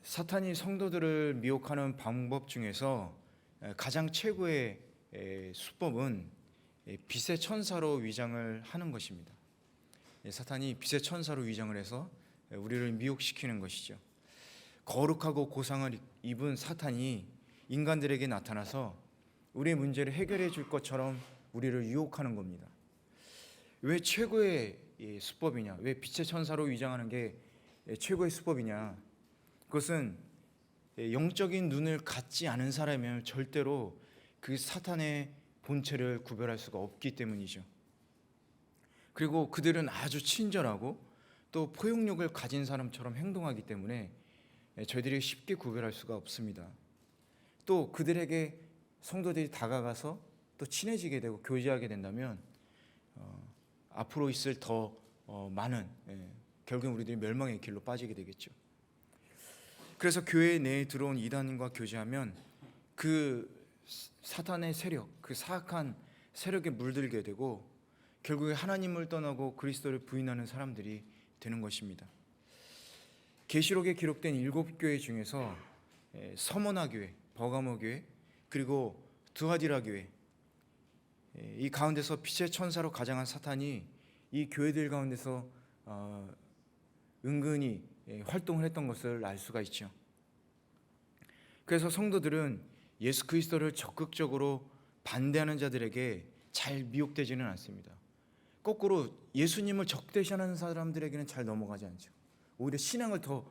사탄이 성도들을 미혹하는 방법 중에서 가장 최고의 수법은 빛의 천사로 위장을 하는 것입니다. 사탄이 빛의 천사로 위장을 해서 우리를 미혹시키는 것이죠. 거룩하고 고상을 입은 사탄이 인간들에게 나타나서 우리의 문제를 해결해 줄 것처럼 우리를 유혹하는 겁니다. 왜 최고의 수법이냐? 왜 빛의 천사로 위장하는 게 최고의 수법이냐? 그것은 영적인 눈을 갖지 않은 사람이면 절대로 그 사탄의 본체를 구별할 수가 없기 때문이죠. 그리고 그들은 아주 친절하고 또 포용력을 가진 사람처럼 행동하기 때문에 저희들이 쉽게 구별할 수가 없습니다. 또 그들에게 성도들이 다가가서 또 친해지게 되고 교제하게 된다면 앞으로 있을 더 많은 결국엔 우리들이 멸망의 길로 빠지게 되겠죠. 그래서 교회 내에 들어온 이단과 교제하면 그 사탄의 세력, 그 사악한 세력에 물들게 되고 결국에 하나님을 떠나고 그리스도를 부인하는 사람들이 되는 것입니다. 계시록에 기록된 7교회 중에서 서머나 교회, 버가모 교회, 그리고 드아디라 교회, 이 가운데서 빛의 천사로 가장한 사탄이 이 교회들 가운데서 은근히 활동을 했던 것을 알 수가 있죠. 그래서 성도들은 예수 그리스도를 적극적으로 반대하는 자들에게 잘 미혹되지는 않습니다. 거꾸로 예수님을 적대시하는 사람들에게는 잘 넘어가지 않죠. 오히려 신앙을 더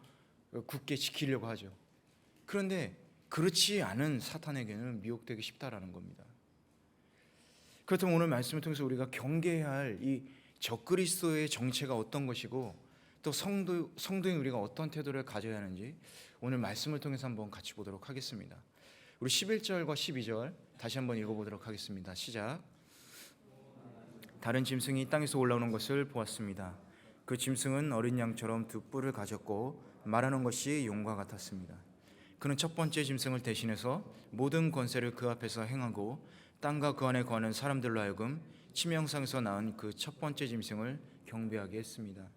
굳게 지키려고 하죠. 그런데 그렇지 않은 사탄에게는 미혹되기 쉽다라는 겁니다. 그렇다면 오늘 말씀을 통해서 우리가 경계해야 할 이 적그리스도의 정체가 어떤 것이고 또 성도인 우리가 어떤 태도를 가져야 하는지 오늘 말씀을 통해서 한번 같이 보도록 하겠습니다. 우리 11절과 12절 다시 한번 읽어보도록 하겠습니다. 시작. 다른 짐승이 땅에서 올라오는 것을 보았습니다. 그 짐승은 어린 양처럼 두 뿔을 가졌고 말하는 것이 용과 같았습니다. 그는 첫 번째 짐승을 대신해서 모든 권세를 그 앞에서 행하고 땅과 그 안에 거하는 사람들로 하여금 치명상에서 낳은 그 첫 번째 짐승을 경배하게 했습니다.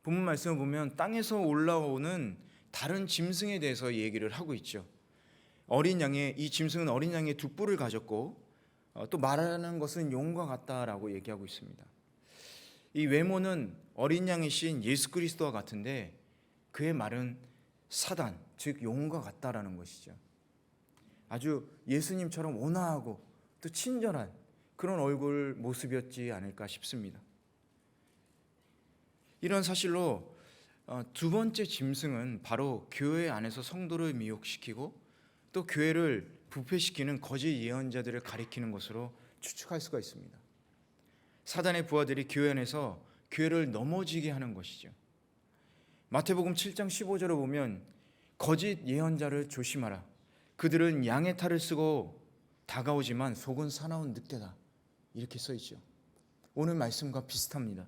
본문 말씀을 보면 땅에서 올라오는 다른 짐승에 대해서 얘기를 하고 있죠. 이 짐승은 어린 양의 두 뿔을 가졌고 또 말하는 것은 용과 같다라고 얘기하고 있습니다. 이 외모는 어린 양이신 예수 그리스도와 같은데 그의 말은 사단, 즉 용과 같다라는 것이죠. 아주 예수님처럼 온화하고 또 친절한 그런 얼굴 모습이었지 않을까 싶습니다. 이런 사실로 두 번째 짐승은 바로 교회 안에서 성도를 미혹시키고 또 교회를 부패시키는 거짓 예언자들을 가리키는 것으로 추측할 수가 있습니다. 사단의 부하들이 교회 안에서 교회를 넘어지게 하는 것이죠. 마태복음 7장 15절을 보면 거짓 예언자를 조심하라. 그들은 양의 탈을 쓰고 다가오지만 속은 사나운 늑대다. 이렇게 써 있죠. 오늘 말씀과 비슷합니다.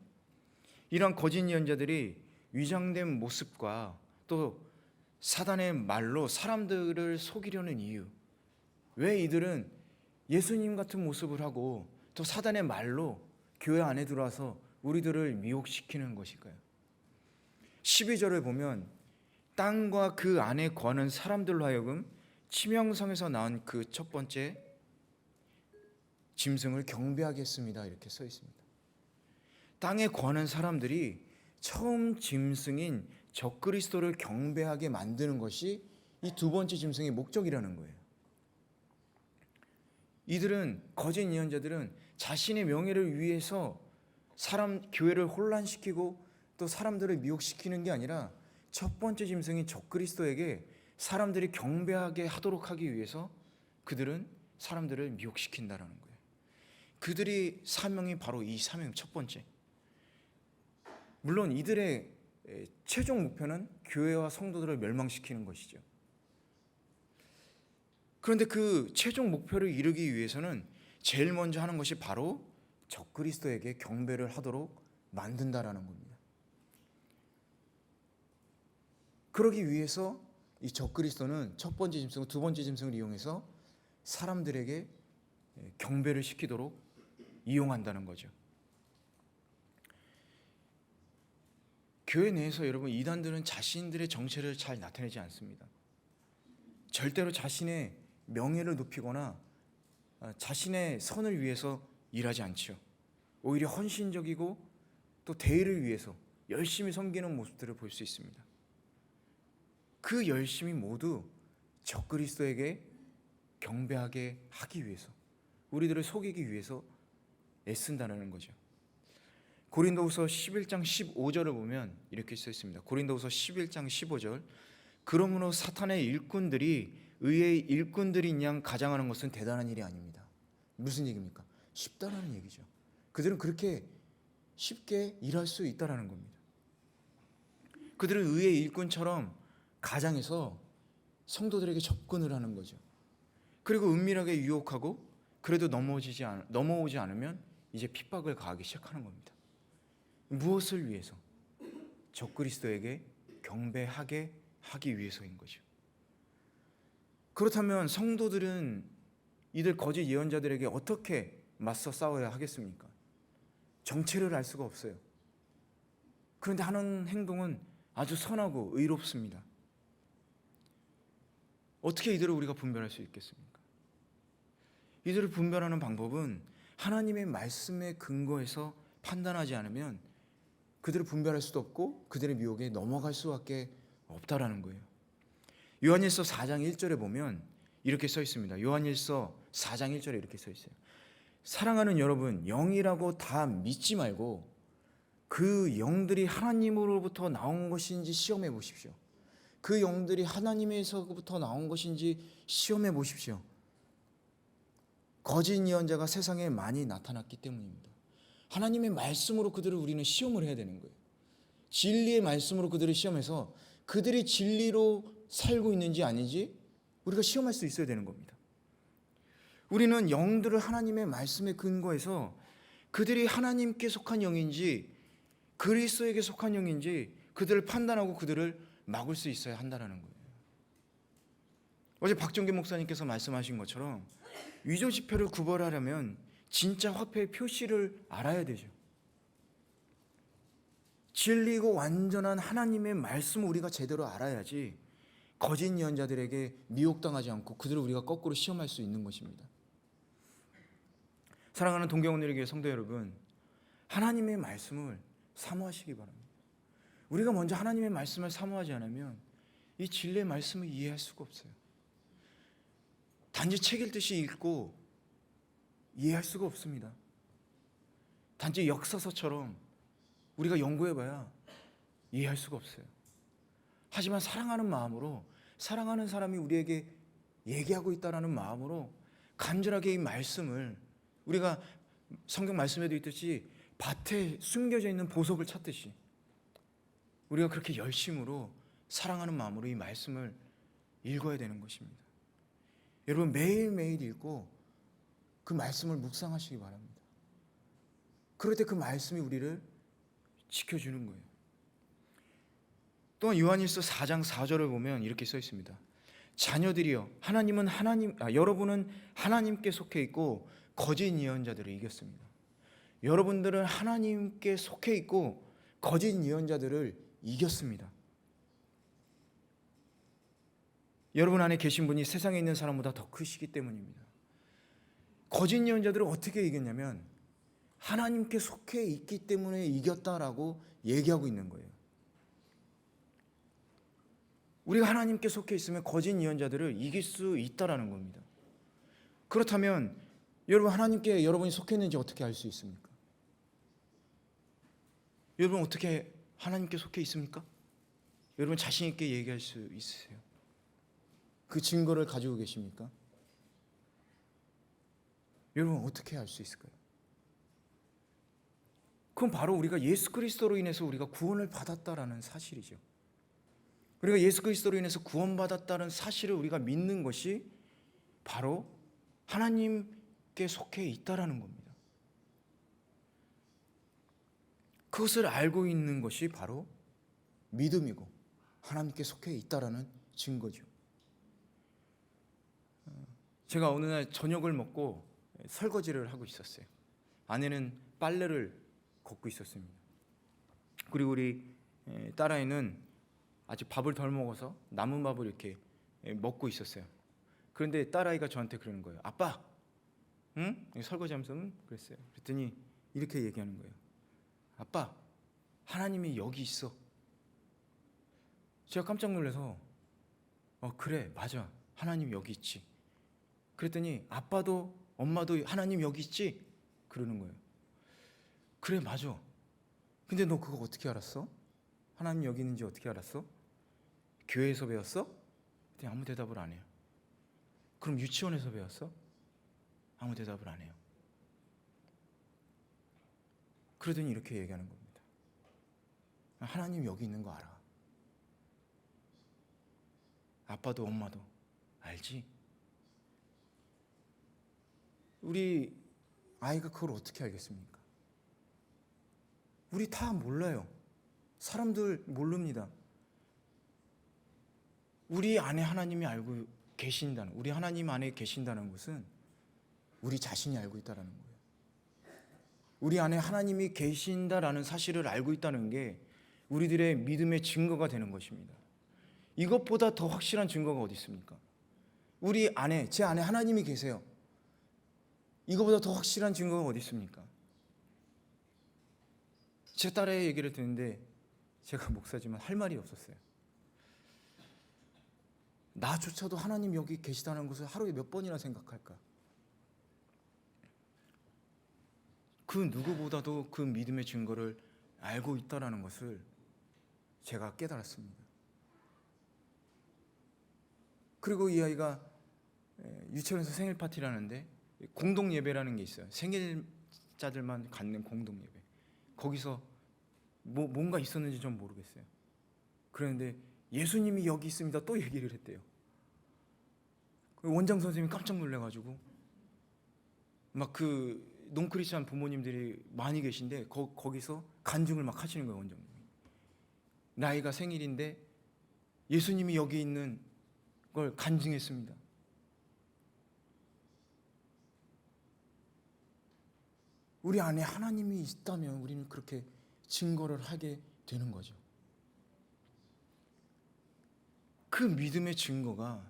이런 거짓 예언자들이 위장된 모습과 또 사단의 말로 사람들을 속이려는 이유, 왜 이들은 예수님 같은 모습을 하고 또 사단의 말로 교회 안에 들어와서 우리들을 미혹시키는 것일까요? 12절을 보면 땅과 그 안에 거하는 사람들로 하여금 치명상에서 낳은 그 첫 번째 짐승을 경배하게 했습니다. 이렇게 써 있습니다. 땅에 거하는 사람들이 처음 짐승인 적그리스도를 경배하게 만드는 것이 이 두 번째 짐승의 목적이라는 거예요. 이들은 거짓 예언자들은 자신의 명예를 위해서 교회를 혼란시키고 또 사람들을 미혹시키는 게 아니라 첫 번째 짐승인 적그리스도에게 사람들이 경배하게 하도록 하기 위해서 그들은 사람들을 미혹시킨다라는 거예요. 그들이 사명이 바로 이 사명 첫 번째. 물론 이들의 최종 목표는 교회와 성도들을 멸망시키는 것이죠. 그런데 그 최종 목표를 이루기 위해서는 제일 먼저 하는 것이 바로 적그리스도에게 경배를 하도록 만든다라는 겁니다. 그러기 위해서 이 적그리스도는 첫 번째 짐승, 두 번째 짐승을 이용해서 사람들에게 경배를 시키도록 이용한다는 거죠. 교회 내에서 여러분, 이단들은 자신들의 정체를 잘 나타내지 않습니다. 절대로 자신의 명예를 높이거나 자신의 선을 위해서 일하지 않죠. 오히려 헌신적이고 또 대의를 위해서 열심히 섬기는 모습들을 볼 수 있습니다. 그 열심이 모두 적그리스도에게 경배하게 하기 위해서, 우리들을 속이기 위해서 애쓴다는 거죠. 고린도후서 11장 15절을 보면 이렇게 써 있습니다. 고린도후서 11장 15절. 그러므로 사탄의 일꾼들이 의의 일꾼들인 양 가장하는 것은 대단한 일이 아닙니다. 무슨 얘기입니까? 쉽다라는 얘기죠. 그들은 그렇게 쉽게 일할 수 있다라는 겁니다. 그들은 의의 일꾼처럼 가장해서 성도들에게 접근을 하는 거죠. 그리고 은밀하게 유혹하고 그래도 넘어오지 않으면 이제 핍박을 가하기 시작하는 겁니다. 무엇을 위해서? 적그리스도에게 경배하게 하기 위해서인 거죠. 그렇다면 성도들은 이들 거짓 예언자들에게 어떻게 맞서 싸워야 하겠습니까? 정체를 알 수가 없어요. 그런데 하는 행동은 아주 선하고 의롭습니다. 어떻게 이들을 우리가 분별할 수 있겠습니까? 이들을 분별하는 방법은 하나님의 말씀에 근거해서 판단하지 않으면 그들을 분별할 수도 없고 그들의 미혹에 넘어갈 수밖에 없다라는 거예요. 요한일서 4장 1절에 보면 이렇게 써 있습니다. 요한일서 4장 1절에 이렇게 써 있어요. 사랑하는 여러분, 영이라고 다 믿지 말고 그 영들이 하나님으로부터 나온 것인지 시험해 보십시오. 그 영들이 하나님에서부터 나온 것인지 시험해 보십시오. 거짓 예언자가 세상에 많이 나타났기 때문입니다. 하나님의 말씀으로 그들을 우리는 시험을 해야 되는 거예요. 진리의 말씀으로 그들을 시험해서 그들이 진리로 살고 있는지 아닌지 우리가 시험할 수 있어야 되는 겁니다. 우리는 영들을 하나님의 말씀에 근거해서 그들이 하나님께 속한 영인지 그리스도에게 속한 영인지 그들을 판단하고 그들을 막을 수 있어야 한다는 거예요. 어제 박종기 목사님께서 말씀하신 것처럼 위조 지폐를 구별하려면 진짜 화폐의 표시를 알아야 되죠. 진리고 완전한 하나님의 말씀을 우리가 제대로 알아야지 거짓 예언자들에게 미혹당하지 않고 그들을 우리가 거꾸로 시험할 수 있는 것입니다. 사랑하는 동경원들의 교회 성도 여러분, 하나님의 말씀을 사모하시기 바랍니다. 우리가 먼저 하나님의 말씀을 사모하지 않으면 이 진리의 말씀을 이해할 수가 없어요. 단지 책 읽듯이 읽고 이해할 수가 없습니다. 단지 역사서처럼 우리가 연구해봐야 이해할 수가 없어요. 하지만 사랑하는 마음으로, 사랑하는 사람이 우리에게 얘기하고 있다는 마음으로 간절하게 이 말씀을, 우리가 성경 말씀에도 있듯이 밭에 숨겨져 있는 보석을 찾듯이 우리가 그렇게 열심으로 사랑하는 마음으로 이 말씀을 읽어야 되는 것입니다. 여러분, 매일매일 읽고 그 말씀을 묵상하시기 바랍니다. 그럴 때 그 말씀이 우리를 지켜주는 거예요. 또한 요한일서 4장 4절을 보면 이렇게 써 있습니다. 자녀들이여, 여러분은 하나님께 속해 있고 거짓 예언자들을 이겼습니다. 여러분들은 하나님께 속해 있고 거짓 예언자들을 이겼습니다. 여러분 안에 계신 분이 세상에 있는 사람보다 더 크시기 때문입니다. 거짓 예언자들을 어떻게 이겼냐면 하나님께 속해 있기 때문에 이겼다라고 얘기하고 있는 거예요. 우리가 하나님께 속해 있으면 거짓 예언자들을 이길 수 있다라는 겁니다. 그렇다면 여러분, 하나님께 여러분이 속해 있는지 어떻게 알 수 있습니까? 여러분, 어떻게 하나님께 속해 있습니까? 여러분, 자신 있게 얘기할 수 있으세요? 그 증거를 가지고 계십니까? 여러분, 어떻게 알 수 있을까요? 그건 바로 우리가 예수 그리스도로 인해서 우리가 구원을 받았다라는 사실이죠. 우리가 예수 그리스도로 인해서 구원받았다는 사실을 우리가 믿는 것이 바로 하나님께 속해 있다라는 겁니다. 그것을 알고 있는 것이 바로 믿음이고 하나님께 속해 있다라는 증거죠. 제가 어느 날 저녁을 먹고 설거지를 하고 있었어요. 아내는 빨래를 걷고 있었습니다. 그리고 우리 딸아이는 아직 밥을 덜 먹어서 남은 밥을 이렇게 먹고 있었어요. 그런데 딸아이가 저한테 그러는 거예요. 아빠, 응? 설거지하면서 그랬어요. 그랬더니 이렇게 얘기하는 거예요. 아빠, 하나님이 여기 있어. 제가 깜짝 놀라서 그래, 맞아, 하나님 여기 있지. 그랬더니 아빠도 엄마도 하나님 여기 있지? 그러는 거예요. 그래, 맞아. 근데 너 그거 어떻게 알았어? 하나님 여기 있는지 어떻게 알았어? 교회에서 배웠어? 그랬더니 아무 대답을 안 해요. 그럼 유치원에서 배웠어? 아무 대답을 안 해요. 그러더니 이렇게 얘기하는 겁니다. 하나님 여기 있는 거 알아. 아빠도 엄마도 알지? 우리 아이가 그걸 어떻게 알겠습니까? 우리 다 몰라요. 사람들 모릅니다. 우리 안에 하나님이 알고 계신다는, 우리 하나님 안에 계신다는 것은 우리 자신이 알고 있다는 거예요. 우리 안에 하나님이 계신다라는 사실을 알고 있다는 게 우리들의 믿음의 증거가 되는 것입니다. 이것보다 더 확실한 증거가 어디 있습니까? 우리 안에, 제 안에 하나님이 계세요. 이거보다 더 확실한 증거가 어디 있습니까? 제 딸의 얘기를 듣는데 제가 목사지만 할 말이 없었어요. 나조차도 하나님 여기 계시다는 것을 하루에 몇 번이나 생각할까? 그 누구보다도 그 믿음의 증거를 알고 있다는 것을 제가 깨달았습니다. 그리고 이 아이가 유치원에서 생일 파티를 하는데 공동 예배라는 게 있어요. 생일자들만 갖는 공동 예배. 거기서 뭔가 있었는지 좀 모르겠어요. 그런데 예수님이 여기 있습니다. 또 얘기를 했대요. 원장 선생님이 깜짝 놀래가지고 막 그 농크리스찬 부모님들이 많이 계신데 거기서 간증을 막 하시는 거예요. 원장님이 나이가 생일인데 예수님이 여기 있는 걸 간증했습니다. 우리 안에 하나님이 있다면 우리는 그렇게 증거를 하게 되는 거죠. 그 믿음의 증거가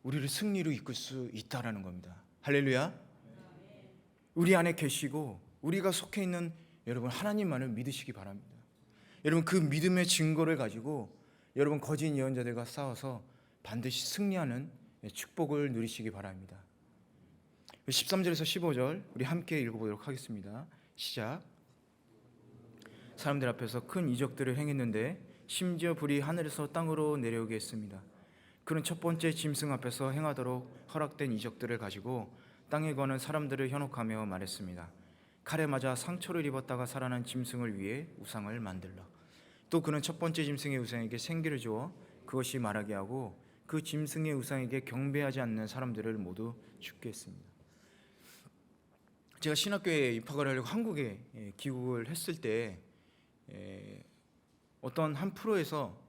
우리를 승리로 이끌 수 있다라는 겁니다. 할렐루야. 우리 안에 계시고 우리가 속해 있는 여러분 하나님만을 믿으시기 바랍니다. 여러분 그 믿음의 증거를 가지고 여러분 거짓 예언자들과 싸워서 반드시 승리하는 축복을 누리시기 바랍니다. 13절에서 15절 우리 함께 읽어보도록 하겠습니다. 시작. 사람들 앞에서 큰 이적들을 행했는데 심지어 불이 하늘에서 땅으로 내려오게 했습니다. 그는 첫 번째 짐승 앞에서 행하도록 허락된 이적들을 가지고 땅에 거는 사람들을 현혹하며 말했습니다. 칼에 맞아 상처를 입었다가 살아난 짐승을 위해 우상을 만들라. 또 그는 첫 번째 짐승의 우상에게 생기를 주어 그것이 말하게 하고 그 짐승의 우상에게 경배하지 않는 사람들을 모두 죽게 했습니다. 제가 신학교에 입학을 하려고 한국에 귀국을 했을 때 어떤 한 프로에서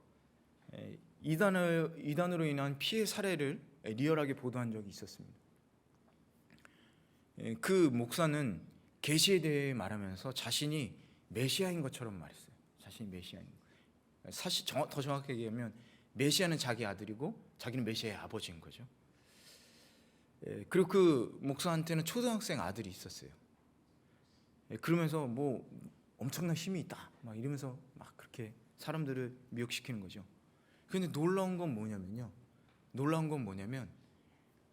이단으로 인한 피해 사례를 리얼하게 보도한 적이 있었습니다. 그 목사는 계시에 대해 말하면서 자신이 메시아인 것처럼 말했어요. 자신이 메시아인 거. 사실 더 정확하게 얘기하면 메시아는 자기 아들이고 자기는 메시아의 아버지인 거죠. 그리고 그 목사한테는 초등학생 아들이 있었어요. 그러면서 뭐 엄청난 힘이 있다 막 이러면서 막 그렇게 사람들을 미혹시키는 거죠. 그런데 놀라운 건 뭐냐면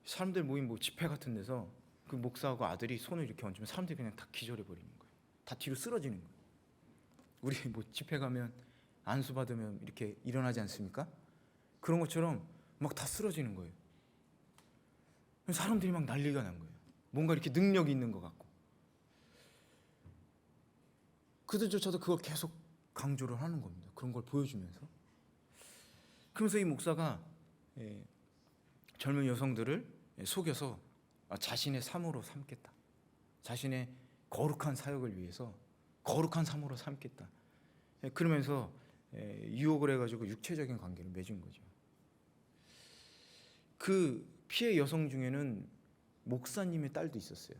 사람들 모임 뭐 집회 같은 데서 그 목사하고 아들이 손을 이렇게 얹으면 사람들이 그냥 다 기절해 버리는 거예요. 다 뒤로 쓰러지는 거예요. 우리 뭐 집회 가면 안수 받으면 이렇게 일어나지 않습니까? 그런 것처럼 막 다 쓰러지는 거예요. 사람들이 막 난리가 난 거예요. 뭔가 이렇게 능력이 있는 것 같고. 그들조차도 그걸 계속 강조를 하는 겁니다. 그런 걸 보여주면서. 그러면서 이 목사가 젊은 여성들을 속여서 자신의 삶으로 삼겠다. 자신의 거룩한 사역을 위해서 거룩한 삶으로 삼겠다. 그러면서 유혹을 해가지고 육체적인 관계를 맺은 거죠. 그 피해 여성 중에는 목사님의 딸도 있었어요.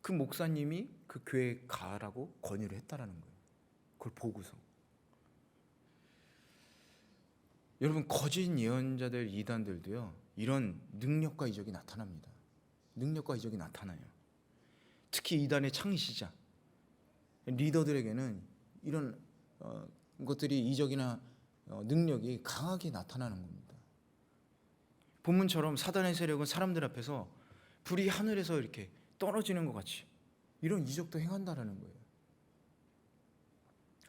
그 목사님이 그 교회에 가라고 권유를 했다라는 거예요. 그걸 보고서. 여러분, 거짓 예언자들, 이단들도요, 이런 능력과 이적이 나타납니다. 능력과 이적이 나타나요. 특히 이단의 창시자 리더들에게는 이런 것들이, 이적이나 능력이 강하게 나타나는 겁니다. 본문처럼 사단의 세력은 사람들 앞에서 불이 하늘에서 이렇게 떨어지는 것 같이 이런 이적도 행한다라는 거예요.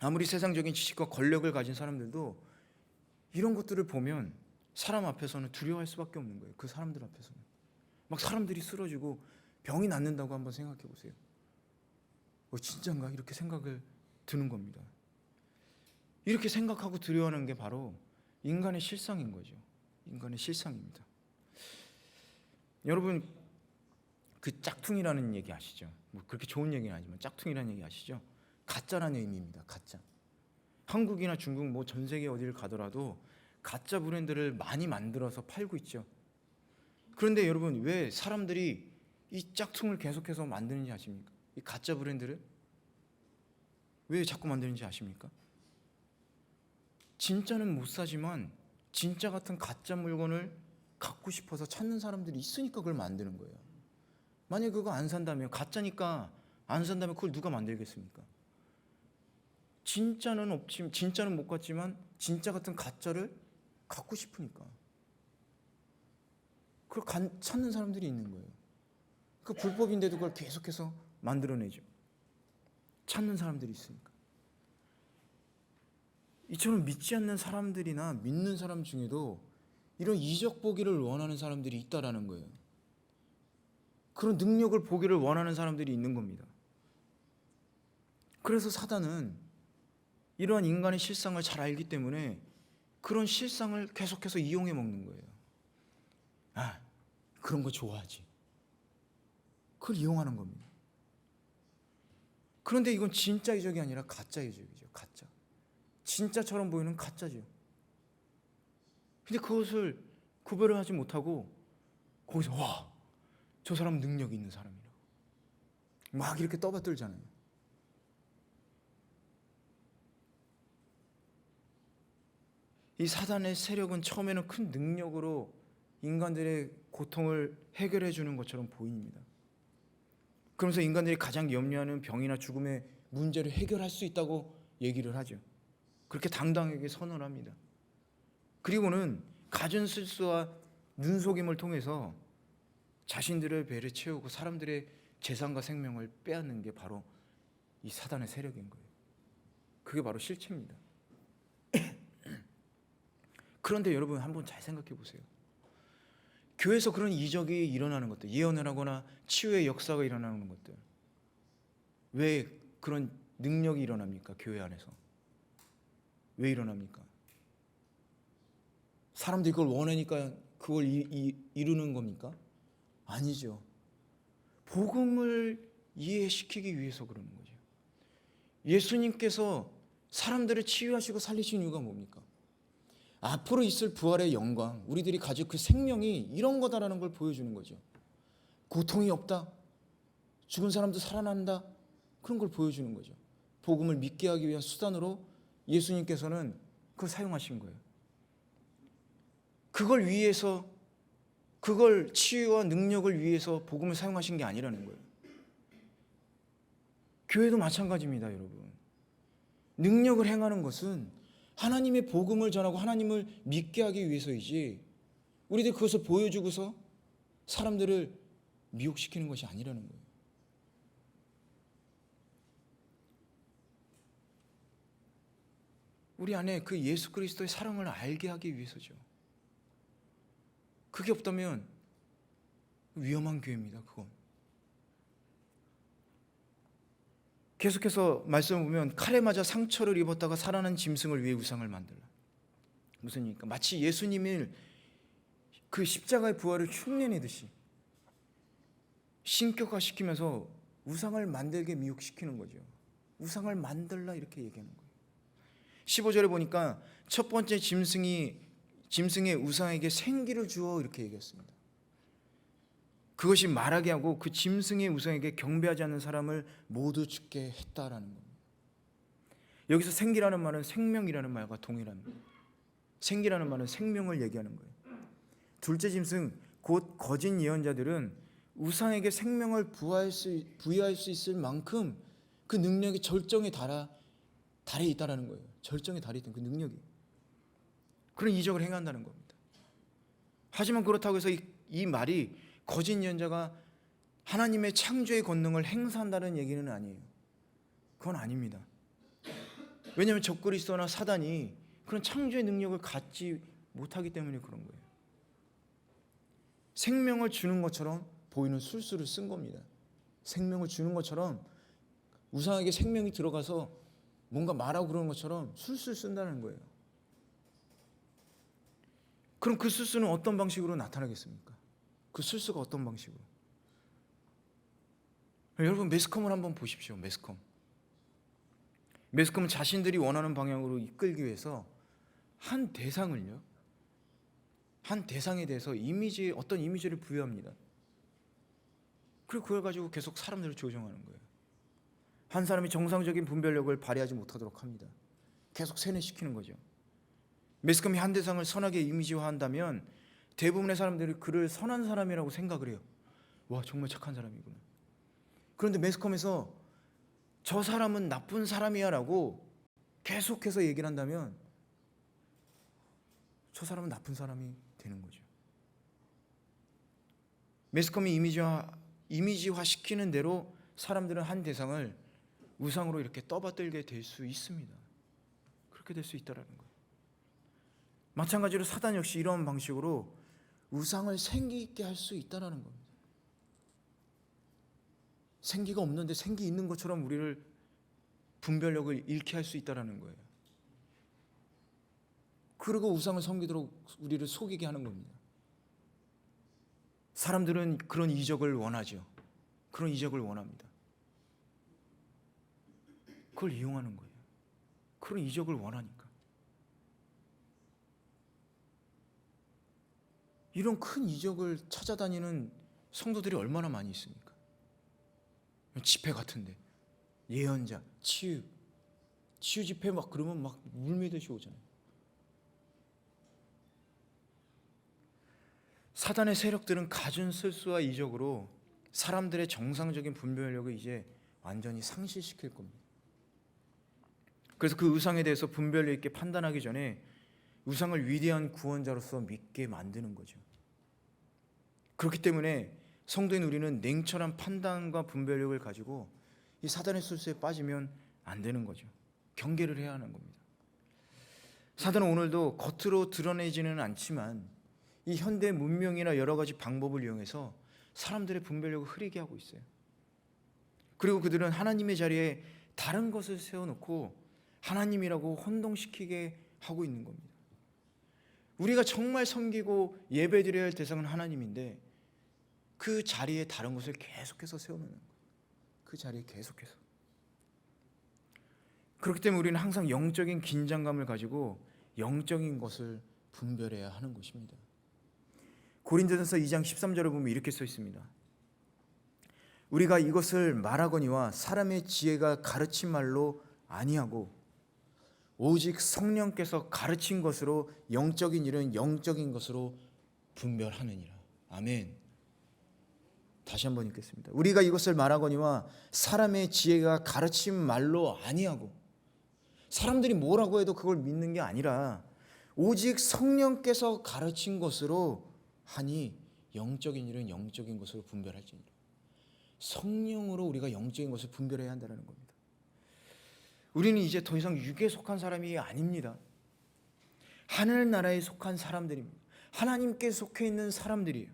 아무리 세상적인 지식과 권력을 가진 사람들도 이런 것들을 보면 사람 앞에서는 두려워할 수밖에 없는 거예요. 그 사람들 앞에서는 막 사람들이 쓰러지고 병이 낫는다고 한번 생각해 보세요. 진짠가? 이렇게 생각을 드는 겁니다. 이렇게 생각하고 두려워하는 게 바로 인간의 실상인 거죠. 인간의 실상입니다. 여러분, 그 짝퉁이라는 얘기 아시죠? 뭐 그렇게 좋은 얘기는 아니지만 짝퉁이라는 얘기 아시죠? 가짜라는 의미입니다. 가짜. 한국이나 중국, 뭐 전 세계 어디를 가더라도 가짜 브랜드를 많이 만들어서 팔고 있죠. 그런데 여러분, 왜 사람들이 이 짝퉁을 계속해서 만드는지 아십니까? 이 가짜 브랜드를 왜 자꾸 만드는지 아십니까? 진짜는 못 사지만 진짜 같은 가짜 물건을 갖고 싶어서 찾는 사람들이 있으니까 그걸 만드는 거예요. 만약에 그거 안 산다면, 가짜니까 안 산다면 그걸 누가 만들겠습니까? 진짜는 없지, 진짜는 못 갖지만 진짜 같은 가짜를 갖고 싶으니까 그걸 찾는 사람들이 있는 거예요. 그 불법인데도 그걸 계속해서 만들어내죠. 찾는 사람들이 있으니까. 이처럼 믿지 않는 사람들이나 믿는 사람 중에도 이런 이적 보기를 원하는 사람들이 있다라는 거예요. 그런 능력을 보기를 원하는 사람들이 있는 겁니다. 그래서 사단은 이러한 인간의 실상을 잘 알기 때문에 그런 실상을 계속해서 이용해 먹는 거예요. 그런 거 좋아하지. 그걸 이용하는 겁니다. 그런데 이건 진짜 이적이 아니라 가짜 이적이죠. 가짜. 진짜처럼 보이는 가짜죠. 근데 그것을 구별을 하지 못하고 거기서 와, 저 사람 능력이 있는 사람이라고 막 이렇게 떠받들잖아요. 이 사단의 세력은 처음에는 큰 능력으로 인간들의 고통을 해결해 주는 것처럼 보입니다. 그러면서 인간들이 가장 염려하는 병이나 죽음의 문제를 해결할 수 있다고 얘기를 하죠. 그렇게 당당하게 선언을 합니다. 그리고는 갖은 실수와 눈속임을 통해서 자신들의 배를 채우고 사람들의 재산과 생명을 빼앗는 게 바로 이 사단의 세력인 거예요. 그게 바로 실체입니다. 그런데 여러분, 한번 잘 생각해 보세요. 교회에서 그런 이적이 일어나는 것들, 예언을 하거나 치유의 역사가 일어나는 것들, 왜 그런 능력이 일어납니까? 교회 안에서 왜 일어납니까? 사람들이 그걸 원하니까 그걸 이루는 겁니까? 아니죠. 복음을 이해시키기 위해서 그러는 거죠. 예수님께서 사람들을 치유하시고 살리신 이유가 뭡니까? 앞으로 있을 부활의 영광, 우리들이 가질 그 생명이 이런 거다라는 걸 보여주는 거죠. 고통이 없다, 죽은 사람도 살아난다, 그런 걸 보여주는 거죠. 복음을 믿게 하기 위한 수단으로 예수님께서는 그걸 사용하신 거예요. 그걸 위해서, 그걸 치유와 능력을 위해서 복음을 사용하신 게 아니라는 거예요. 교회도 마찬가지입니다, 여러분. 능력을 행하는 것은 하나님의 복음을 전하고 하나님을 믿게 하기 위해서이지, 우리들 그것을 보여주고서 사람들을 미혹시키는 것이 아니라는 거예요. 우리 안에 그 예수 그리스도의 사랑을 알게 하기 위해서죠. 그게 없다면 위험한 교회입니다. 그건. 계속해서 말씀을 보면 칼에 맞아 상처를 입었다가 살아난 짐승을 위해 우상을 만들라. 무슨 얘기입니까? 마치 예수님을 그 십자가의 부활을 흉내내듯이 신격화시키면서 우상을 만들게 미혹시키는 거죠. 우상을 만들라 이렇게 얘기하는 거예요. 15절에 보니까 첫 번째 짐승의 우상에게 생기를 주어 이렇게 얘기했습니다. 그것이 말하게 하고 그 짐승의 우상에게 경배하지 않는 사람을 모두 죽게 했다라는 겁니다. 여기서 생기라는 말은 생명이라는 말과 동일합니다. 생기라는 말은 생명을 얘기하는 거예요. 둘째 짐승 곧 거짓 예언자들은 우상에게 생명을 부여할 수 있을 만큼 그 능력이 절정에 달해 있다라는 거예요. 절정에 달해 있던 그 능력이. 그런 이적을 행한다는 겁니다. 하지만 그렇다고 해서 이 말이 거짓 예언자가 하나님의 창조의 권능을 행사한다는 얘기는 아니에요. 그건 아닙니다. 왜냐하면 적그리스도나 사단이 그런 창조의 능력을 갖지 못하기 때문에 그런 거예요. 생명을 주는 것처럼 보이는 술수를 쓴 겁니다. 생명을 주는 것처럼 우상에게 생명이 들어가서 뭔가 말하고 그러는 것처럼 술수를 쓴다는 거예요. 그럼 그 술수는 어떤 방식으로 나타나겠습니까? 그 술수가 어떤 방식으로? 여러분 매스컴을 한번 보십시오. 매스컴은 자신들이 원하는 방향으로 이끌기 위해서 한 대상에 대해서 어떤 이미지를 부여합니다. 그리고 그걸 가지고 계속 사람들을 조종하는 거예요. 한 사람이 정상적인 분별력을 발휘하지 못하도록 합니다. 계속 세뇌시키는 거죠. 매스컴이 한 대상을 선하게 이미지화한다면 대부분의 사람들이 그를 선한 사람이라고 생각을 해요. 와, 정말 착한 사람이구나. 그런데 매스컴에서 저 사람은 나쁜 사람이야 라고 계속해서 얘기를 한다면 저 사람은 나쁜 사람이 되는 거죠. 매스컴이 이미지화 시키는 대로 사람들은 한 대상을 우상으로 이렇게 떠받들게 될 수 있습니다. 그렇게 될 수 있다라는 거예요. 마찬가지로 사단 역시 이런 방식으로 우상을 생기 있게 할 수 있다라는 겁니다. 생기가 없는데 생기 있는 것처럼 우리를 분별력을 잃게 할 수 있다라는 거예요. 그리고 우상을 섬기도록 우리를 속이게 하는 겁니다. 사람들은 그런 이적을 원하죠. 그런 이적을 원합니다. 그걸 이용하는 거예요. 그런 이적을 원하니까. 이런 큰 이적을 찾아다니는 성도들이 얼마나 많이 있습니까? 집회 같은데 예언자, 치유 집회 막 그러면 막 물밀듯이 오잖아요. 사단의 세력들은 갖은 술수와 이적으로 사람들의 정상적인 분별력을 이제 완전히 상실시킬 겁니다. 그래서 그 우상에 대해서 분별력 있게 판단하기 전에 우상을 위대한 구원자로서 믿게 만드는 거죠. 그렇기 때문에 성도인 우리는 냉철한 판단과 분별력을 가지고 이 사단의 술수에 빠지면 안 되는 거죠. 경계를 해야 하는 겁니다. 사단은 오늘도 겉으로 드러내지는 않지만 이 현대 문명이나 여러 가지 방법을 이용해서 사람들의 분별력을 흐리게 하고 있어요. 그리고 그들은 하나님의 자리에 다른 것을 세워놓고 하나님이라고 혼동시키게 하고 있는 겁니다. 우리가 정말 섬기고 예배드려야 할 대상은 하나님인데 그 자리에 다른 것을 계속해서 세워놓는 거예요. 그 자리에 계속해서. 그렇기 때문에 우리는 항상 영적인 긴장감을 가지고 영적인 것을 분별해야 하는 것입니다. 고린도전서 2장 13절을 보면 이렇게 써 있습니다. 우리가 이것을 말하거니와 사람의 지혜가 가르친 말로 아니하고 오직 성령께서 가르친 것으로 영적인 일은 영적인 것으로 분별하느니라. 아멘. 다시 한번 읽겠습니다. 우리가 이것을 말하거니와 사람의 지혜가 가르친 말로 아니하고, 사람들이 뭐라고 해도 그걸 믿는 게 아니라 오직 성령께서 가르친 것으로 하니 영적인 일은 영적인 것으로 분별할지니라. 성령으로 우리가 영적인 것을 분별해야 한다는 겁니다. 우리는 이제 더 이상 육에 속한 사람이 아닙니다. 하늘나라에 속한 사람들입니다. 하나님께 속해 있는 사람들이에요.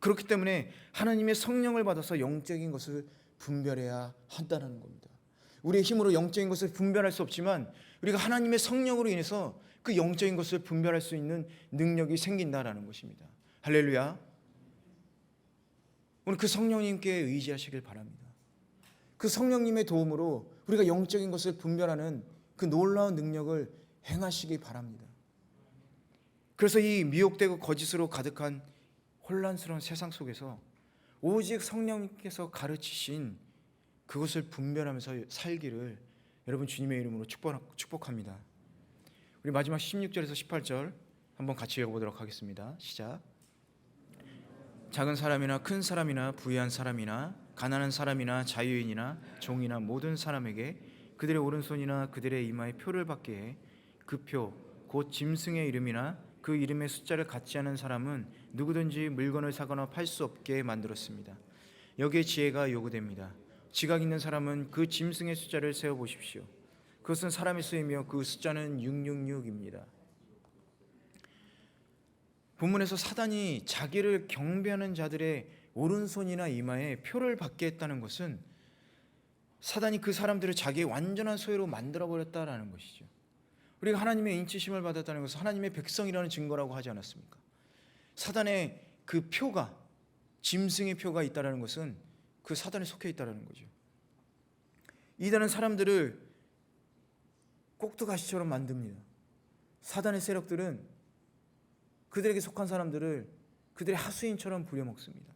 그렇기 때문에 하나님의 성령을 받아서 영적인 것을 분별해야 한다는 겁니다. 우리의 힘으로 영적인 것을 분별할 수 없지만 우리가 하나님의 성령으로 인해서 그 영적인 것을 분별할 수 있는 능력이 생긴다라는 것입니다. 할렐루야. 오늘 그 성령님께 의지하시길 바랍니다. 그 성령님의 도움으로 우리가 영적인 것을 분별하는 그 놀라운 능력을 행하시기 바랍니다. 그래서 이 미혹되고 거짓으로 가득한 혼란스러운 세상 속에서 오직 성령님께서 가르치신 그것을 분별하면서 살기를 여러분 주님의 이름으로 축복합니다. 우리 마지막 16절에서 18절 한번 같이 읽어보도록 하겠습니다. 시작. 작은 사람이나 큰 사람이나 부유한 사람이나 가난한 사람이나 자유인이나 종이나 모든 사람에게 그들의 오른손이나 그들의 이마에 표를 받게 해 그 표 곧 짐승의 이름이나 그 이름의 숫자를 갖지 않은 사람은 누구든지 물건을 사거나 팔 수 없게 만들었습니다. 여기에 지혜가 요구됩니다. 지각 있는 사람은 그 짐승의 숫자를 세어보십시오. 그것은 사람의 수이며 그 숫자는 666입니다. 본문에서 사단이 자기를 경배하는 자들의 오른손이나 이마에 표를 받게 했다는 것은 사단이 그 사람들을 자기의 완전한 소유로 만들어버렸다라는 것이죠. 우리가 하나님의 인치심을 받았다는 것은 하나님의 백성이라는 증거라고 하지 않았습니까? 사단의 그 표가, 짐승의 표가 있다는 것은 그 사단에 속해 있다는 거죠. 이단은 사람들을 꼭두가시처럼 만듭니다. 사단의 세력들은 그들에게 속한 사람들을 그들의 하수인처럼 부려먹습니다.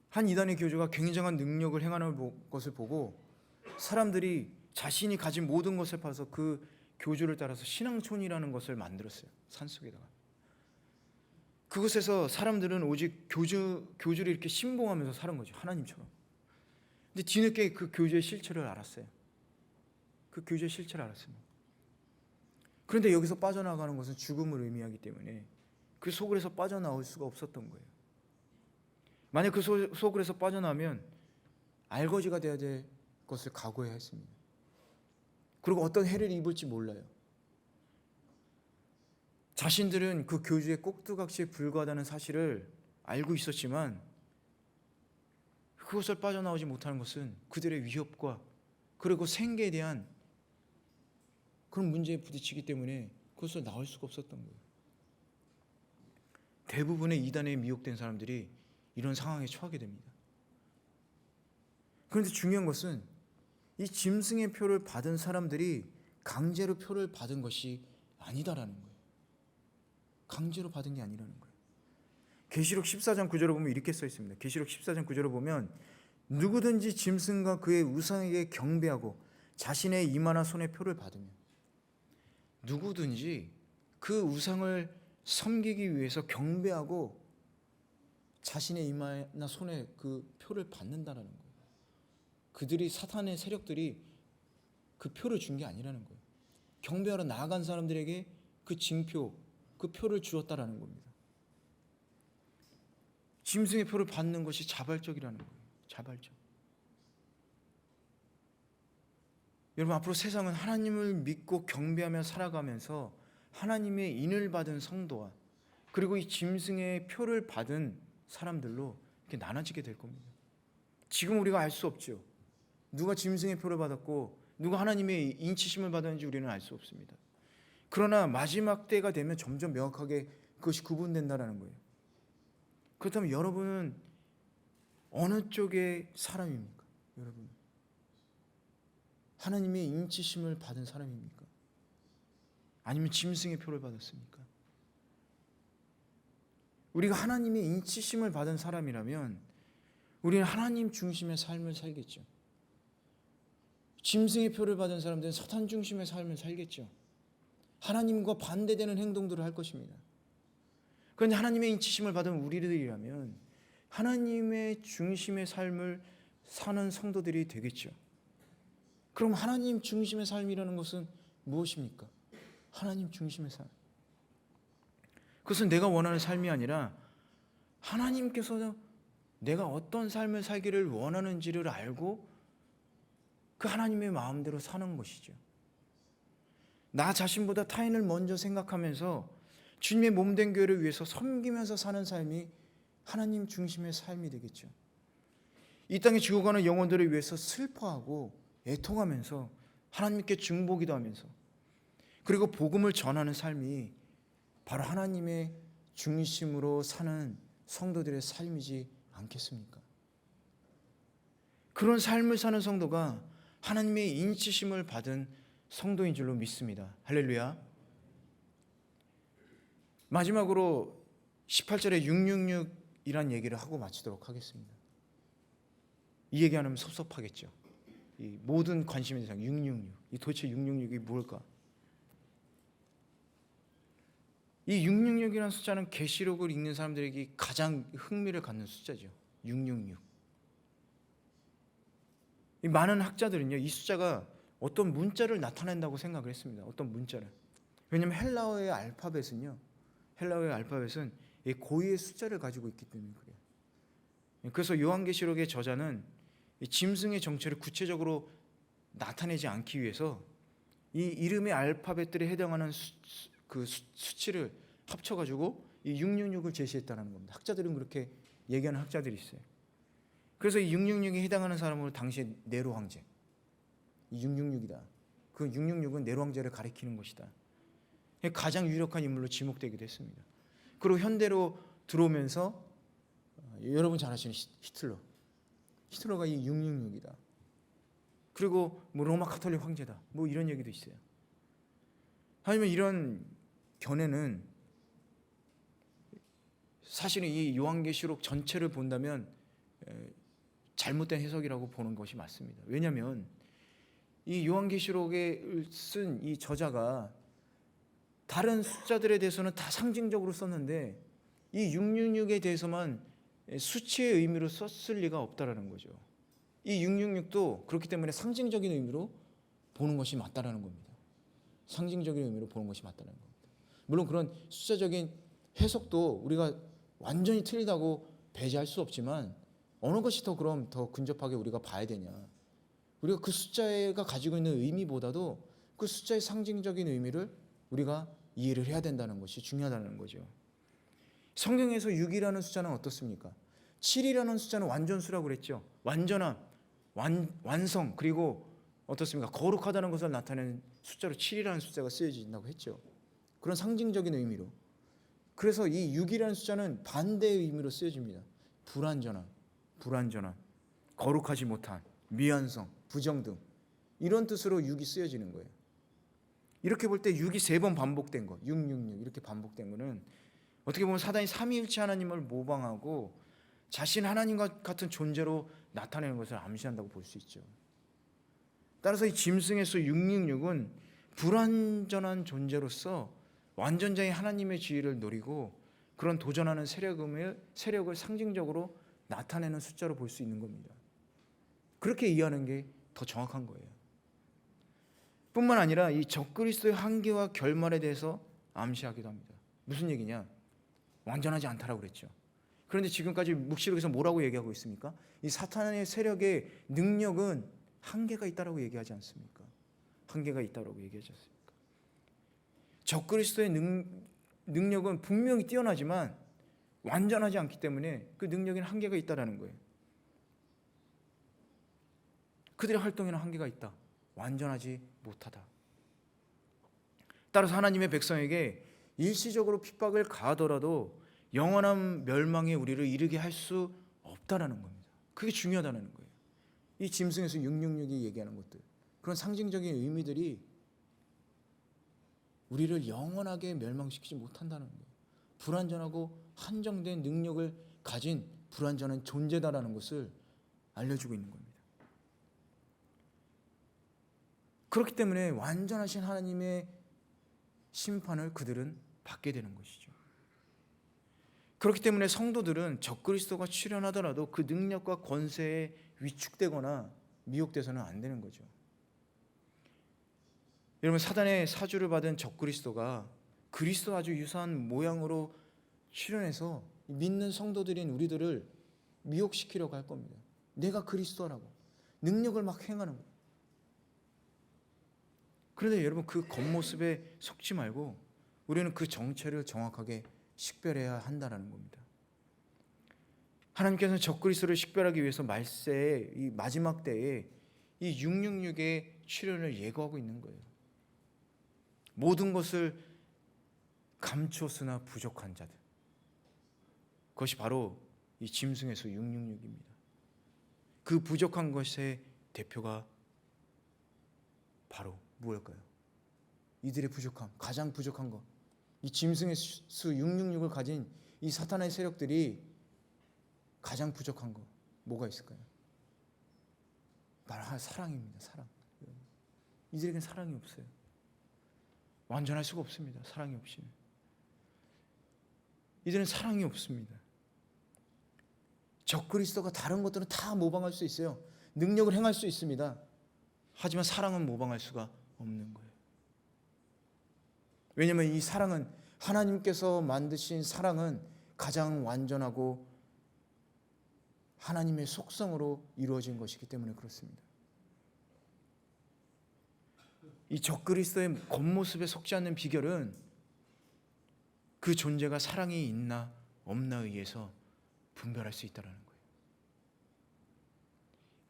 한 이단의 교주가 굉장한 능력을 행하는 것을 보고 사람들이 자신이 가진 모든 것을 파서 그 교주를 따라서 신앙촌이라는 것을 만들었어요. 산속에다가. 그곳에서 사람들은 오직 교주를 이렇게 신봉하면서 사는 거죠. 하나님처럼. 근데 뒤늦게 그 교주의 실체를 알았어요. 그 교주의 실체를 알았습니다. 그런데 여기서 빠져나가는 것은 죽음을 의미하기 때문에 그 소굴에서 빠져나올 수가 없었던 거예요. 만약 그 소굴에서 빠져나오면 알거지가 되어야 될 것을 각오해야 했습니다. 그리고 어떤 해를 입을지 몰라요. 자신들은 그 교주의 꼭두각시에 불과하다는 사실을 알고 있었지만 그것을 빠져나오지 못하는 것은 그들의 위협과 그리고 생계에 대한 그런 문제에 부딪히기 때문에 그것을 나올 수가 없었던 거예요. 대부분의 이단에 미혹된 사람들이 이런 상황에 처하게 됩니다. 그런데 중요한 것은 이 짐승의 표를 받은 사람들이 강제로 표를 받은 것이 아니다라는 거예요. 강제로 받은 게 아니라는 거예요. 계시록 14장 9절을 보면 이렇게 써 있습니다. 계시록 14장 9절을 보면 누구든지 짐승과 그의 우상에게 경배하고 자신의 이마나 손에 표를 받으면, 누구든지 그 우상을 섬기기 위해서 경배하고 자신의 이마나 손에 그 표를 받는다라는 거예요. 그들이, 사탄의 세력들이 그 표를 준 게 아니라는 거예요. 경배하러 나아간 사람들에게 그 징표, 그 표를 주었다라는 겁니다. 짐승의 표를 받는 것이 자발적이라는 거예요. 자발적. 여러분, 앞으로 세상은 하나님을 믿고 경배하며 살아가면서 하나님의 인을 받은 성도와 그리고 이 짐승의 표를 받은 사람들로 이렇게 나눠지게 될 겁니다. 지금 우리가 알 수 없죠. 누가 짐승의 표를 받았고 누가 하나님의 인치심을 받았는지 우리는 알 수 없습니다. 그러나 마지막 때가 되면 점점 명확하게 그것이 구분된다는 거예요. 그렇다면 여러분은 어느 쪽의 사람입니까? 여러분, 하나님의 인치심을 받은 사람입니까? 아니면 짐승의 표를 받았습니까? 우리가 하나님의 인치심을 받은 사람이라면 우리는 하나님 중심의 삶을 살겠죠. 짐승의 표를 받은 사람들은 사탄 중심의 삶을 살겠죠. 하나님과 반대되는 행동들을 할 것입니다. 그런데 하나님의 인치심을 받은 우리들이라면 하나님의 중심의 삶을 사는 성도들이 되겠죠. 그럼 하나님 중심의 삶이라는 것은 무엇입니까? 하나님 중심의 삶. 그것은 내가 원하는 삶이 아니라 하나님께서 내가 어떤 삶을 살기를 원하는지를 알고 그 하나님의 마음대로 사는 것이죠. 나 자신보다 타인을 먼저 생각하면서 주님의 몸된 교회를 위해서 섬기면서 사는 삶이 하나님 중심의 삶이 되겠죠. 이 땅에 죽어가는 영혼들을 위해서 슬퍼하고 애통하면서 하나님께 중보기도 하면서 그리고 복음을 전하는 삶이 바로 하나님의 중심으로 사는 성도들의 삶이지 않겠습니까? 그런 삶을 사는 성도가 하나님의 인치심을 받은 성도인 줄로 믿습니다. 할렐루야. 마지막으로 18절에 666이란 얘기를 하고 마치도록 하겠습니다. 이 얘기하면 섭섭하겠죠. 이 모든 관심의 대상 666. 이 도대체 666이 뭘까? 이 666이라는 숫자는 계시록을 읽는 사람들에게 가장 흥미를 갖는 숫자죠. 666. 이 많은 학자들은요, 이 숫자가 어떤 문자를 나타낸다고 생각을 했습니다. 어떤 문자를. 왜냐하면 헬라어의 알파벳은요, 헬라어의 알파벳은 이 고유의 숫자를 가지고 있기 때문에 그래요. 그래서 요한계시록의 저자는 이 짐승의 정체를 구체적으로 나타내지 않기 위해서 이 이름의 알파벳들에 해당하는 수치를 합쳐가지고 이 666을 제시했다는 겁니다. 학자들은 그렇게 얘기하는 학자들이 있어요. 그래서 이 666에 해당하는 사람은 당시에 네로 황제. 이 666이다. 그 666은 네로 황제를 가리키는 것이다. 가장 유력한 인물로 지목되기도 했습니다. 그리고 현대로 들어오면서 여러분 잘 아시는 히틀러. 히틀러가 이 666이다. 그리고 뭐 로마 가톨릭 황제다. 뭐 이런 얘기도 있어요. 하지만 이런 견해는 사실은 이 요한계시록 전체를 본다면 잘못된 해석이라고 보는 것이 맞습니다. 왜냐하면 이 요한계시록에 쓴 이 저자가 다른 숫자들에 대해서는 다 상징적으로 썼는데 이 666에 대해서만 수치의 의미로 썼을 리가 없다라는 거죠. 이 666도 그렇기 때문에 상징적인 의미로 보는 것이 맞다라는 겁니다. 상징적인 의미로 보는 것이 맞다는 겁니다. 물론 그런 숫자적인 해석도 우리가 완전히 틀리다고 배제할 수 없지만 어느 것이 그럼 더 근접하게 우리가 봐야 되냐? 우리가 그 숫자가 가지고 있는 의미보다도 그 숫자의 상징적인 의미를 우리가 이해를 해야 된다는 것이 중요하다는 거죠. 성경에서 6이라는 숫자는 어떻습니까? 7이라는 숫자는 완전수라고 그랬죠. 완전함, 완성, 그리고 어떻습니까? 거룩하다는 것을 나타내는 숫자로 7이라는 숫자가 쓰여진다고 했죠. 그런 상징적인 의미로. 그래서 이 6이라는 숫자는 반대의 의미로 쓰여집니다. 불완전함, 거룩하지 못한, 미완성, 부정등, 이런 뜻으로 6이 쓰여지는 거예요. 이렇게 볼 때 6이 3번 반복된 거, 666 이렇게 반복된 거는 어떻게 보면 사단이 삼위일체 하나님을 모방하고 자신 하나님과 같은 존재로 나타내는 것을 암시한다고 볼 수 있죠. 따라서 이 짐승의 수 666은 불완전한 존재로서 완전자의 하나님의 지위를 노리고 그런 도전하는 세력을 상징적으로 나타내는 숫자로 볼 수 있는 겁니다. 그렇게 이해하는 게 더 정확한 거예요. 뿐만 아니라 이 적그리스도의 한계와 결말에 대해서 암시하기도 합니다. 무슨 얘기냐? 완전하지 않다라고 그랬죠. 그런데 지금까지 묵시록에서 뭐라고 얘기하고 있습니까? 이 사탄의 세력의 능력은 한계가 있다라고 얘기하지 않습니까? 한계가 있다라고 얘기하지 않습니까? 적그리스도의 능력은 분명히 뛰어나지만 완전하지 않기 때문에 그 능력에는 한계가 있다라는 거예요. 그들의 활동에는 한계가 있다. 완전하지 못하다. 따라서 하나님의 백성에게 일시적으로 핍박을 가하더라도 영원한 멸망에 우리를 이르게 할 수 없다라는 겁니다. 그게 중요하다는 거예요. 이 짐승에서 666이 얘기하는 것들, 그런 상징적인 의미들이 우리를 영원하게 멸망시키지 못한다는 거예요. 불완전하고 한정된 능력을 가진 불완전한 존재다라는 것을 알려주고 있는 겁니다. 그렇기 때문에 완전하신 하나님의 심판을 그들은 받게 되는 것이죠. 그렇기 때문에 성도들은 적그리스도가 출현하더라도 그 능력과 권세에 위축되거나 미혹돼서는 안 되는 거죠. 여러분, 사단의 사주를 받은 적그리스도가 그리스도와 아주 유사한 모양으로 출현해서 믿는 성도들인 우리들을 미혹시키려고 할 겁니다. 내가 그리스도라고 능력을 막 행하는 거예요. 그런데 여러분, 그 겉모습에 속지 말고 우리는 그 정체를 정확하게 식별해야 한다는 겁니다. 하나님께서는 적그리스도를 식별하기 위해서 말세의 이 마지막 때에 이 666의 출현을 예고하고 있는 거예요. 모든 것을 감추었으나 부족한 자들, 그것이 바로 이 짐승의 수 666입니다. 그 부족한 것의 대표가 바로 무엇일까요? 이들의 부족함, 가장 부족한 것, 이 짐승의 수 666을 가진 이 사탄의 세력들이 가장 부족한 것, 뭐가 있을까요? 바로 사랑입니다. 사랑. 이들에겐 사랑이 없어요. 완전할 수가 없습니다. 사랑이 없이는. 이들은 사랑이 없습니다. 적그리스도가 다른 것들은 다 모방할 수 있어요. 능력을 행할 수 있습니다. 하지만 사랑은 모방할 수가 없는 거예요. 왜냐하면 이 사랑은, 하나님께서 만드신 사랑은 가장 완전하고 하나님의 속성으로 이루어진 것이기 때문에 그렇습니다. 이 적그리스도의 겉모습에 속지 않는 비결은 그 존재가 사랑이 있나 없나 의해서 분별할 수 있다는 거예요.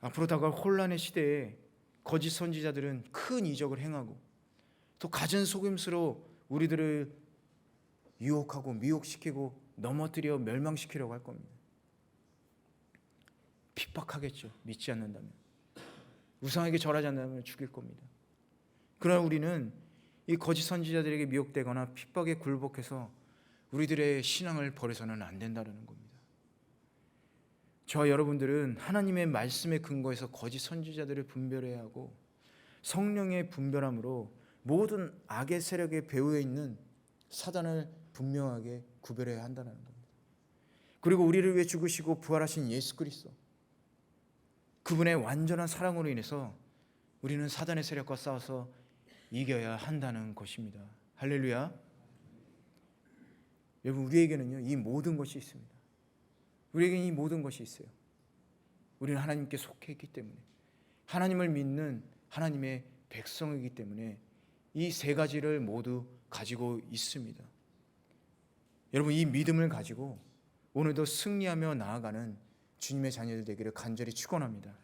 앞으로 다가올 혼란의 시대에 거짓 선지자들은 큰 이적을 행하고 또 갖은 속임수로 우리들을 유혹하고 미혹시키고 넘어뜨려 멸망시키려고 할 겁니다. 핍박하겠죠. 믿지 않는다면. 우상에게 절하지 않는다면 죽일 겁니다. 그러나 우리는 이 거짓 선지자들에게 미혹되거나 핍박에 굴복해서 우리들의 신앙을 버려서는 안 된다는 겁니다. 저와 여러분들은 하나님의 말씀에 근거해서 거짓 선지자들을 분별해야 하고 성령의 분별함으로 모든 악의 세력에 배후에 있는 사단을 분명하게 구별해야 한다는 겁니다. 그리고 우리를 위해 죽으시고 부활하신 예수 그리스도, 그분의 완전한 사랑으로 인해서 우리는 사단의 세력과 싸워서 이겨야 한다는 것입니다. 할렐루야. 여러분, 우리에게는요 이 모든 것이 있습니다. 우리에게는 이 모든 것이 있어요. 우리는 하나님께 속해 있기 때문에, 하나님을 믿는 하나님의 백성이기 때문에 이 세 가지를 모두 가지고 있습니다. 여러분, 이 믿음을 가지고 오늘도 승리하며 나아가는 주님의 자녀들 되기를 간절히 축원합니다.